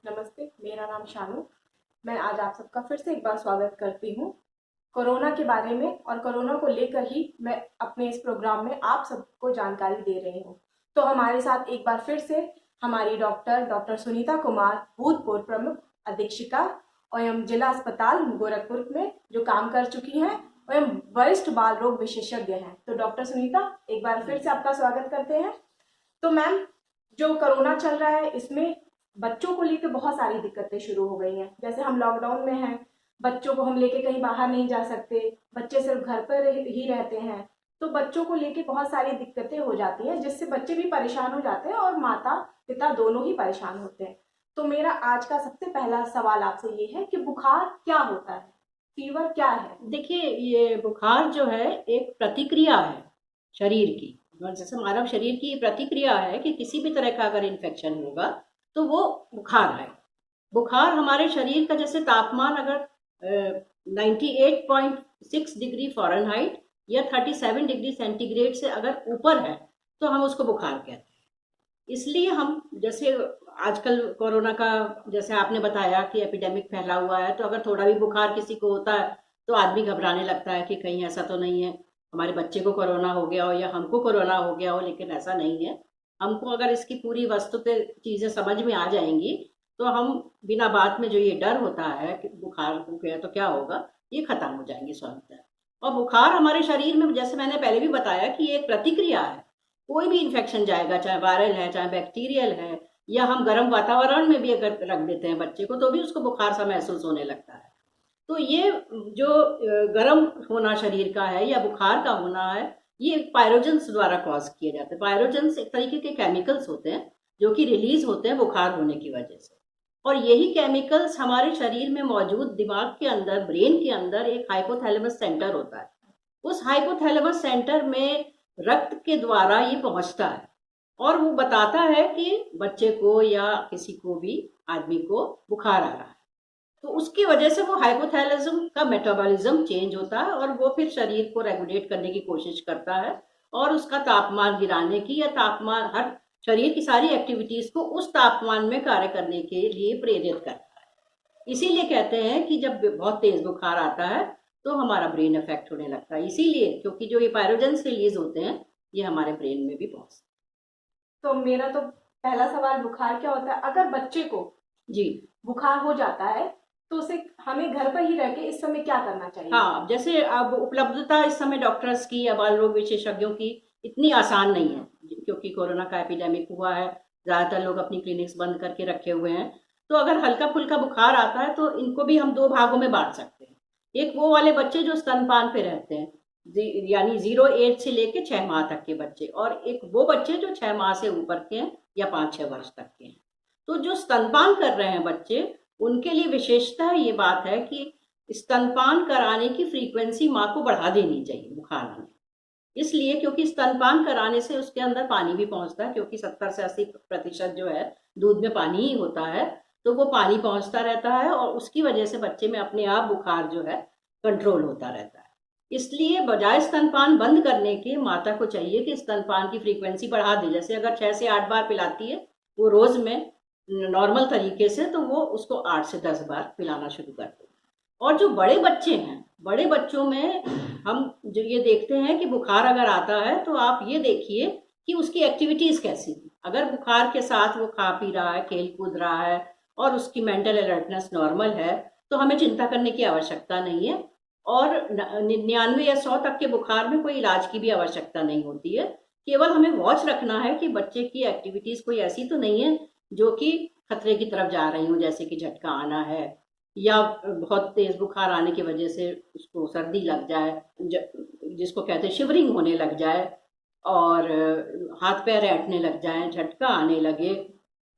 नमस्ते, मेरा नाम शानू। मैं आज आप सबका फिर से एक बार स्वागत करती हूँ। कोरोना के बारे में और कोरोना को लेकर ही मैं अपने इस प्रोग्राम में आप सबको जानकारी दे रही हूँ। तो हमारे साथ एक बार फिर से हमारी डॉक्टर सुनीता कुमार, भूतपूर्व प्रमुख अधीक्षिका एवं जिला अस्पताल गोरखपुर में जो काम कर चुकी हैं एवं वरिष्ठ बाल रोग विशेषज्ञ हैं। तो डॉक्टर सुनीता, एक बार फिर से आपका स्वागत करते हैं। तो मैम, जो कोरोना चल रहा है इसमें बच्चों को लेकर बहुत सारी दिक्कतें शुरू हो गई हैं। जैसे हम लॉकडाउन में हैं, बच्चों को हम लेके कहीं बाहर नहीं जा सकते, बच्चे सिर्फ घर पर ही रहते हैं। तो बच्चों को लेके बहुत सारी दिक्कतें हो जाती हैं, जिससे बच्चे भी परेशान हो जाते हैं और माता पिता दोनों ही परेशान होते हैं। तो मेरा आज का सबसे पहला सवाल आपसे ये है कि बुखार क्या होता है, फीवर क्या है? देखिए, ये बुखार जो है एक प्रतिक्रिया है शरीर की। और जैसे मानव शरीर की प्रतिक्रिया है कि किसी भी तरह का अगर इन्फेक्शन होगा तो वो बुखार है। बुखार हमारे शरीर का, जैसे तापमान अगर 98.6 डिग्री फ़ारेनहाइट या 37 डिग्री सेंटीग्रेड से अगर ऊपर है तो हम उसको बुखार कहते हैं। इसलिए हम, जैसे आजकल कोरोना का, जैसे आपने बताया कि एपिडेमिक फैला हुआ है, तो अगर थोड़ा भी बुखार किसी को होता है तो आदमी घबराने लगता है कि कहीं ऐसा तो नहीं है हमारे बच्चे को कोरोना हो गया हो या हमको कोरोना हो गया हो। लेकिन ऐसा नहीं है। हमको अगर इसकी पूरी वस्तुतः चीज़ें समझ में आ जाएंगी तो हम बिना बात में, जो ये डर होता है कि बुखार हो गया तो क्या होगा, ये खत्म हो जाएंगे स्वतः। और बुखार हमारे शरीर में, जैसे मैंने पहले भी बताया, कि ये एक प्रतिक्रिया है। कोई भी इन्फेक्शन जाएगा, चाहे वायरल है चाहे बैक्टीरियल है, या हम गर्म वातावरण में भी अगर रख देते हैं बच्चे को तो भी उसको बुखार सा महसूस होने लगता है। तो ये जो गर्म होना शरीर का है या बुखार का होना है, ये पायरोजेंस द्वारा कॉज किए जाते हैं। पायरोजेंस एक तरीके के केमिकल्स होते हैं जो कि रिलीज होते हैं बुखार होने की वजह से। और यही केमिकल्स हमारे शरीर में मौजूद दिमाग के अंदर, ब्रेन के अंदर एक हाइपोथैलेमस सेंटर होता है। उस हाइपोथैलेमस सेंटर में रक्त के द्वारा ये पहुंचता है और वो बताता है कि बच्चे को या किसी को भी, आदमी को बुखार आ रहा है। तो उसकी वजह से वो हाइपोथैलेमस का मेटाबॉलिज्म चेंज होता है और वो फिर शरीर को रेगुलेट करने की कोशिश करता है और उसका तापमान गिराने की, या तापमान, हर शरीर की सारी एक्टिविटीज को उस तापमान में कार्य करने के लिए प्रेरित करता है। इसीलिए कहते हैं कि जब बहुत तेज बुखार आता है तो हमारा ब्रेन इफेक्ट होने लगता है। इसीलिए, क्योंकि जो ये पायरोजेंस रिलीज होते हैं ये हमारे ब्रेन में भी पहुंचते तो मेरा तो पहला सवाल, बुखार क्या होता है? अगर बच्चे को हैं। जी बुखार हो जाता है तो उसे हमें घर पर ही रह के इस समय क्या करना चाहिए? हाँ, जैसे अब उपलब्धता इस समय डॉक्टर्स की या बाल रोग विशेषज्ञों की इतनी आसान नहीं है, क्योंकि कोरोना का एपिडेमिक हुआ है। ज़्यादातर लोग अपनी क्लिनिक्स बंद करके रखे हुए हैं। तो अगर हल्का फुल्का बुखार आता है तो इनको भी हम दो भागों में बांट सकते हैं। एक वो वाले बच्चे जो स्तनपान पे रहते हैं, यानी 0 एज से लेके 6 माह तक के बच्चे, और एक वो बच्चे जो 6 माह से ऊपर के हैं या 5-6 वर्ष तक के हैं। तो जो स्तनपान कर रहे हैं बच्चे, उनके लिए विशेषतः ये बात है कि स्तनपान कराने की फ्रीक्वेंसी माँ को बढ़ा देनी चाहिए बुखार में। इसलिए क्योंकि स्तनपान कराने से उसके अंदर पानी भी पहुंचता है, क्योंकि 70 से 80% जो है दूध में पानी ही होता है। तो वो पानी पहुंचता रहता है और उसकी वजह से बच्चे में अपने आप बुखार जो है कंट्रोल होता रहता है। इसलिए बजाय स्तनपान बंद करने के, माता को चाहिए कि स्तनपान की फ्रीक्वेंसी बढ़ा दे। जैसे अगर 6 से 8 बार पिलाती है वो रोज में नॉर्मल तरीके से, तो वो उसको 8 से 10 बार पिलाना शुरू कर दे। और जो बड़े बच्चे हैं, बड़े बच्चों में हम जो ये देखते हैं कि बुखार अगर आता है तो आप ये देखिए कि उसकी एक्टिविटीज कैसी है। अगर बुखार के साथ वो खा पी रहा है, खेल कूद रहा है और उसकी मेंटल अलर्टनेस नॉर्मल है, तो हमें चिंता करने की आवश्यकता नहीं है। और 99 या 100 तक के बुखार में कोई इलाज की भी आवश्यकता नहीं होती है। केवल हमें वॉच रखना है कि बच्चे की एक्टिविटीज कोई ऐसी तो नहीं है जो कि खतरे की तरफ जा रही हूँ, जैसे कि झटका आना है या बहुत तेज बुखार आने की वजह से उसको सर्दी लग जाए, जिसको कहते हैं शिवरिंग होने लग जाए, और हाथ पैर ऐंठने लग जाए, झटका आने लगे,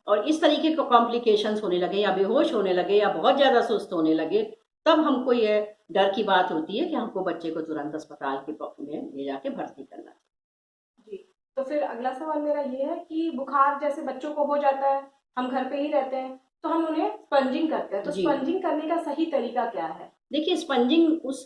और इस तरीके के कॉम्प्लिकेशंस होने लगे, या बेहोश होने लगे, या बहुत ज़्यादा सुस्त होने लगे। तब हमको ये डर की बात होती है कि हमको बच्चे को तुरंत अस्पताल के में ले जाके भर्ती करना चाहिए। जी। तो फिर अगला सवाल मेरा ये है कि बुखार जैसे बच्चों को हो जाता है, हम घर पे ही रहते हैं, तो हम उन्हें स्पंजिंग करते हैं। तो जी स्पंजिंग करने का सही तरीका क्या है? देखिए, स्पंजिंग उस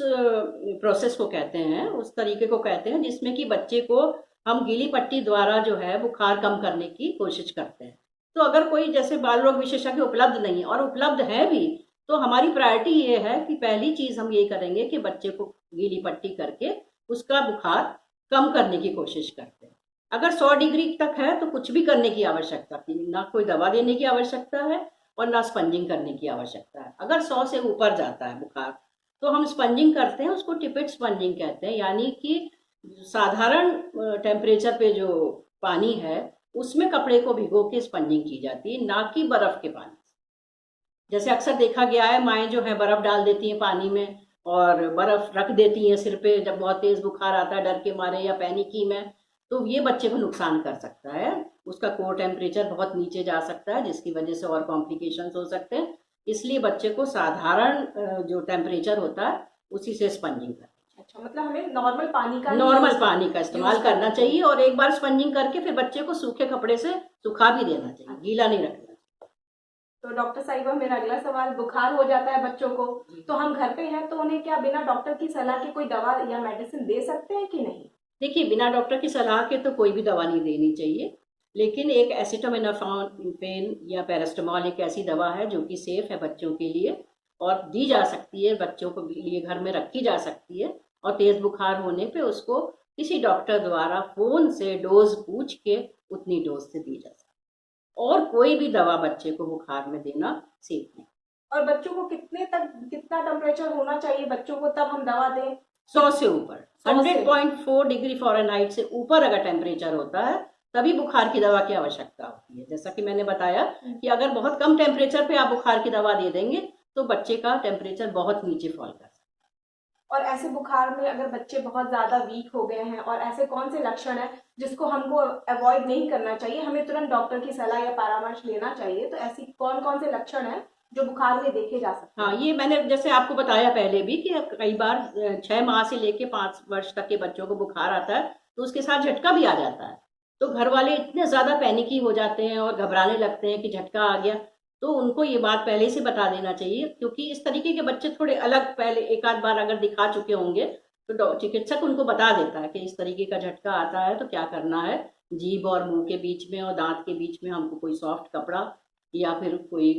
प्रोसेस को कहते हैं, उस तरीके को कहते हैं जिसमें कि बच्चे को हम गीली पट्टी द्वारा जो है बुखार कम करने की कोशिश करते हैं। तो अगर कोई जैसे बाल रोग विशेषज्ञ उपलब्ध नहीं है और उपलब्ध है भी, तो हमारी प्रायोरिटी ये है कि पहली चीज हम ये करेंगे कि बच्चे को गीली पट्टी करके उसका बुखार कम करने की कोशिश करते हैं। अगर 100 डिग्री तक है तो कुछ भी करने की आवश्यकता नहीं, ना कोई दवा देने की आवश्यकता है और ना स्पंजिंग करने की आवश्यकता है। अगर 100 से ऊपर जाता है बुखार तो हम स्पंजिंग करते हैं, उसको टिपिट स्पंजिंग कहते हैं, यानी कि साधारण टेम्परेचर पे जो पानी है उसमें कपड़े को भिगो के स्पंजिंग की जाती है, ना कि बर्फ के पानी से। जैसे अक्सर देखा गया है माएँ जो है बर्फ डाल देती हैं पानी में और बर्फ रख देती हैं सिर पे जब बहुत तेज बुखार आता है डर के मारे या पैनिकी में, तो ये बच्चे को नुकसान कर सकता है। उसका कोर टेम्परेचर बहुत नीचे जा सकता है जिसकी वजह से और कॉम्प्लिकेशंस हो सकते हैं। इसलिए बच्चे को साधारण जो टेम्परेचर होता है उसी से स्पंजिंग करना। अच्छा, मतलब हमें नॉर्मल पानी का इस्तेमाल करना चाहिए और एक बार स्पंजिंग करके फिर बच्चे को सूखे कपड़े से सुखा भी देना चाहिए, गीला नहीं रखना। तो डॉक्टर साहिबा, मेरा अगला सवाल, बुखार हो जाता है बच्चों को तो हम घर पे हैं तो उन्हें क्या बिना डॉक्टर की सलाह के कोई दवा या मेडिसिन दे सकते हैं कि नहीं? देखिए, बिना डॉक्टर की सलाह के तो कोई भी दवा नहीं देनी चाहिए, लेकिन एक एसिटामिनोफेन या पैरास्टामोल एक ऐसी दवा है जो कि सेफ है बच्चों के लिए और दी जा सकती है, बच्चों को लिए घर में रखी जा सकती है और तेज बुखार होने पे उसको किसी डॉक्टर द्वारा फोन से डोज पूछ के उतनी डोज से दी जा सकती है। और कोई भी दवा बच्चे को बुखार में देना सेफ नहीं। और बच्चों को कितना टेम्परेचर होना चाहिए बच्चों को तब हम दवा दें? 100 से ऊपर, 100.4 डिग्री फ़ारेनहाइट से ऊपर अगर टेम्परेचर होता है तभी बुखार की दवा की आवश्यकता होती है। जैसा कि मैंने बताया कि अगर बहुत कम टेम्परेचर पे आप बुखार की दवा दे देंगे तो बच्चे का टेम्परेचर बहुत नीचे फॉल कर सकता है। और ऐसे बुखार में अगर बच्चे बहुत ज्यादा वीक हो गए हैं और ऐसे कौन से लक्षण है जिसको हमको अवॉइड नहीं करना चाहिए, हमें तुरंत डॉक्टर की सलाह या परामर्श लेना चाहिए, तो ऐसी कौन कौन से लक्षण है जो बुखार में देखे जा सकते हैं? हाँ, ये मैंने जैसे आपको बताया पहले भी कि कई बार 6 माह से लेके 5 वर्ष तक के बच्चों को बुखार आता है तो उसके साथ झटका भी आ जाता है, तो घर वाले इतने ज़्यादा पैनिकी हो जाते हैं और घबराने लगते हैं कि झटका आ गया, तो उनको ये बात पहले से बता देना चाहिए, क्योंकि इस तरीके के बच्चे थोड़े अलग पहले एक आध बार अगर दिखा चुके होंगे तो चिकित्सक उनको बता देता है कि इस तरीके का झटका आता है तो क्या करना है। जीभ और मुंह के बीच में और दांत के बीच में हमको कोई सॉफ्ट कपड़ा या फिर कोई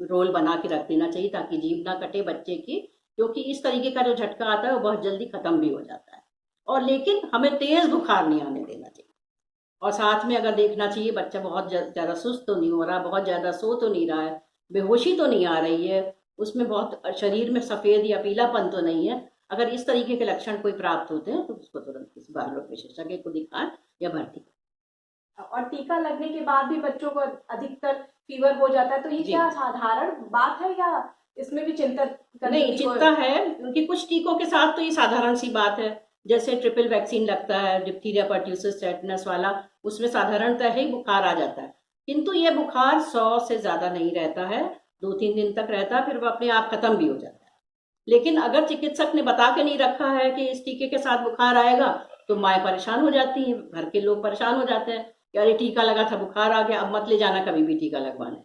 रोल बना के रख देना चाहिए ताकि जीभ ना कटे बच्चे की, क्योंकि इस तरीके का जो झटका आता है वो बहुत जल्दी खत्म भी हो जाता है। और लेकिन हमें तेज बुखार नहीं आने देना चाहिए और साथ में अगर देखना चाहिए बच्चा बहुत ज़्यादा सुस्त तो नहीं हो रहा, बहुत ज़्यादा सो तो नहीं रहा है, बेहोशी तो नहीं आ रही है, उसमें बहुत शरीर में सफ़ेद या पीलापन तो नहीं है। अगर इस तरीके के लक्षण कोई प्राप्त होते हैं तो उसको तुरंत किसी बाल रोग विशेषज्ञ को दिखाएं या भर्ती करें। और टीका लगने के बाद भी बच्चों को अधिकतर फीवर हो जाता है, तो ये क्या साधारण बात है या इसमें भी चिंता करने नहीं, चिंता है, क्योंकि कुछ टीकों के साथ तो ये साधारण सी बात है। जैसे ट्रिपल वैक्सीन लगता है डिप्थीरिया, पर्ट्यूसिस, टेटनस वाला, उसमें साधारणतः ही बुखार आ जाता है, किंतु ये बुखार 100 से ज़्यादा नहीं रहता है, 2-3 दिन तक रहता है, फिर वो अपने आप खत्म भी हो जाता है। लेकिन अगर चिकित्सक ने बता के नहीं रखा है कि इस टीके के साथ बुखार आएगा तो माएँ परेशान हो जाती हैं, घर के लोग परेशान हो जाते हैं कि अरे टीका लगा था बुखार आ गया, अब मत ले जाना कभी भी टीका लगवाने।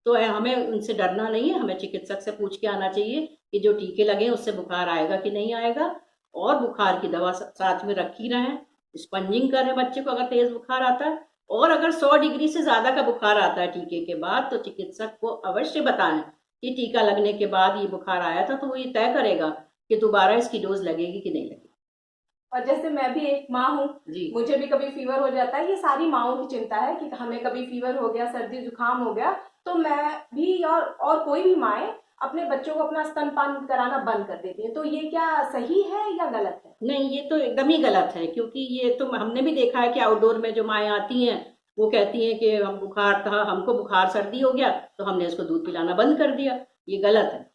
तो हमें उनसे डरना नहीं है, हमें चिकित्सक से पूछ के आना चाहिए कि जो टीके लगे उससे बुखार आएगा कि नहीं आएगा, और बुखार की दवा साथ में रखी रहें, स्पंजिंग करें बच्चे को अगर तेज बुखार आता है। और अगर 100 डिग्री से ज़्यादा का बुखार आता है टीके के बाद तो चिकित्सक को अवश्य बताएं कि टीका लगने के बाद ये बुखार आया था, तो वो ये तय करेगा कि दोबारा इसकी डोज लगेगी कि नहीं लगेगी। और जैसे मैं भी एक माँ हूँ, मुझे भी कभी फीवर हो जाता है, ये सारी माँओं की चिंता है कि हमें कभी फीवर हो गया, सर्दी जुकाम हो गया, तो मैं भी और कोई भी माएँ अपने बच्चों को अपना स्तनपान कराना बंद कर देती है, तो ये क्या सही है या गलत है? नहीं, ये तो एकदम ही गलत है, क्योंकि ये तो हमने भी देखा है कि आउटडोर में जो माएँ आती हैं वो कहती हैं कि हम बुखार था, हमको बुखार सर्दी हो गया तो हमने इसको दूध पिलाना बंद कर दिया। ये गलत है।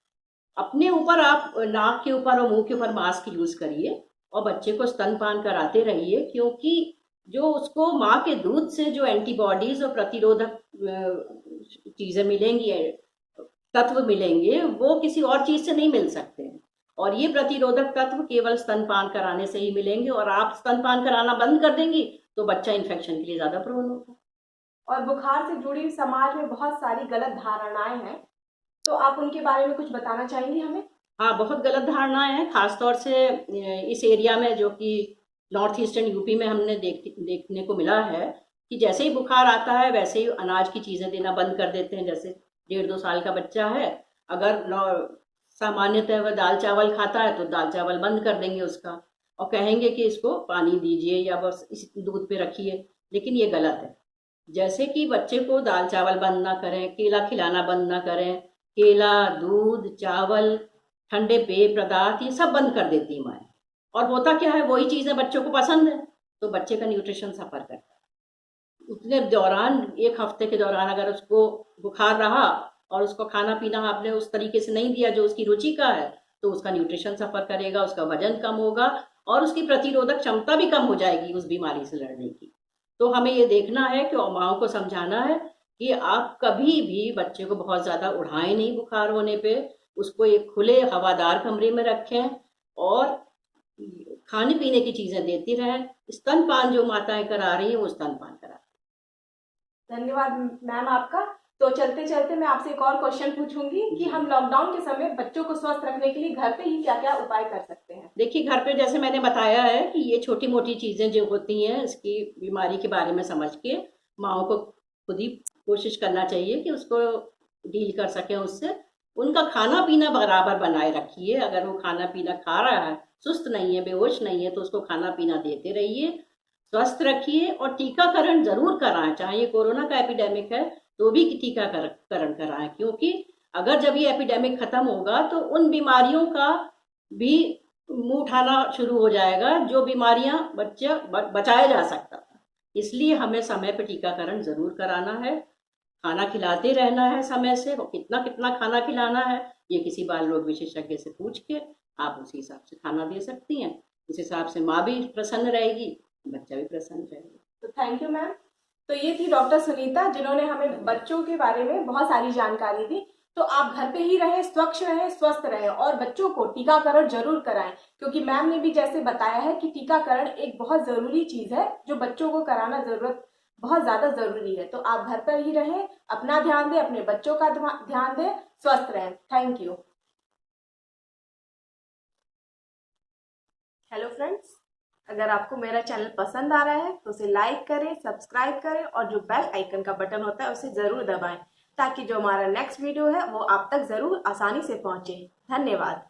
अपने ऊपर आप नाक के ऊपर और मुंह के ऊपर मास्क यूज करिए और बच्चे को स्तनपान कराते रहिए, क्योंकि जो उसको माँ के दूध से जो एंटीबॉडीज और प्रतिरोधक चीज़ें मिलेंगी, तत्व मिलेंगे, वो किसी और चीज़ से नहीं मिल सकते हैं, और ये प्रतिरोधक तत्व केवल स्तनपान कराने से ही मिलेंगे। और आप स्तनपान कराना बंद कर देंगी तो बच्चा इन्फेक्शन के लिए ज़्यादा प्रोन होगा। और बुखार से जुड़ी समाज में बहुत सारी गलत धारणाएं हैं, तो आप उनके बारे में कुछ बताना चाहेंगी हमें? हाँ, बहुत गलत धारणाएं हैं, खासतौर से इस एरिया में जो कि नॉर्थ ईस्टर्न यूपी में हमने देखने को मिला है कि जैसे ही बुखार आता है वैसे ही अनाज की चीज़ें देना बंद कर देते हैं। जैसे 1.5-2 साल का बच्चा है, अगर सामान्यतः वह दाल चावल खाता है तो दाल चावल बंद कर देंगे उसका, और कहेंगे कि इसको पानी दीजिए या बस इस दूध पे रखिए, लेकिन ये गलत है। जैसे कि बच्चे को दाल चावल बंद ना करें, केला खिलाना बंद ना करें, केला, दूध, चावल, ठंडे पेय पदार्थ ये सब बंद कर देती है माएँ। और होता क्या है, वही चीज़ें बच्चों को पसंद है, तो बच्चे का न्यूट्रिशन सफ़र करता है। उतने दौरान, 1 हफ्ते के दौरान अगर उसको बुखार रहा और उसको खाना पीना आपने उस तरीके से नहीं दिया जो उसकी रुचि का है, तो उसका न्यूट्रिशन सफ़र करेगा, उसका वजन कम होगा और उसकी प्रतिरोधक क्षमता भी कम हो जाएगी उस बीमारी से लड़ने की। तो हमें ये देखना है कि माँओं को समझाना है कि आप कभी भी बच्चे को बहुत ज़्यादा उढ़ाएं नहीं बुखार होने पे, उसको एक खुले हवादार कमरे में रखें और खाने पीने की चीज़ें देती रहें। स्तनपान जो माताएं करा रही हैं वो स्तनपान करा। धन्यवाद मैम आपका। तो चलते चलते मैं आपसे एक और क्वेश्चन पूछूंगी कि हम लॉकडाउन के समय बच्चों को स्वस्थ रखने के लिए घर पे ही क्या क्या उपाय कर सकते हैं? देखिए, घर पे जैसे मैंने बताया है कि ये छोटी मोटी चीज़ें जो होती हैं इसकी बीमारी के बारे में समझ के माँओं को खुद ही कोशिश करना चाहिए कि उसको डील कर सकें उससे। उनका खाना पीना बराबर बनाए रखिए। अगर वो खाना पीना खा रहा है, सुस्त नहीं है, बेहोश नहीं है, तो उसको खाना पीना देते रहिए, स्वस्थ रखिए और टीकाकरण ज़रूर कराएं। चाहे ये कोरोना का एपिडेमिक है तो भी टीकाकरण कराएं, क्योंकि अगर जब ये एपिडेमिक खत्म होगा तो उन बीमारियों का भी मुंह उठाना शुरू हो जाएगा जो बीमारियां बचाया जा सकता था। इसलिए हमें समय पर टीकाकरण जरूर कराना है। खाना खिलाते रहना है समय से, वो कितना कितना खाना खिलाना है ये किसी बाल रोग विशेषज्ञ से पूछ के आप उसी हिसाब से खाना दे सकती हैं। उस हिसाब से माँ भी प्रसन्न रहेगी, बच्चा भी प्रसन्न रहेगा। तो थैंक यू मैम। तो ये थी डॉक्टर सुनीता जिन्होंने हमें बच्चों के बारे में बहुत सारी जानकारी दी। तो आप घर पे ही रहें, स्वच्छ रहें, स्वस्थ रहें और बच्चों को टीकाकरण जरूर कराएं, क्योंकि मैम ने भी जैसे बताया है कि टीकाकरण एक बहुत जरूरी चीज है जो बच्चों को कराना बहुत ज्यादा जरूरी है। तो आप घर पर ही रहें, अपना ध्यान दें, अपने बच्चों का ध्यान दें, स्वस्थ रहें। Thank you. हेलो फ्रेंड्स, अगर आपको मेरा चैनल पसंद आ रहा है तो उसे लाइक करें, सब्सक्राइब करें और जो बेल आइकन का बटन होता है उसे जरूर दबाएं, ताकि जो हमारा नेक्स्ट वीडियो है वो आप तक जरूर आसानी से पहुंचे। धन्यवाद।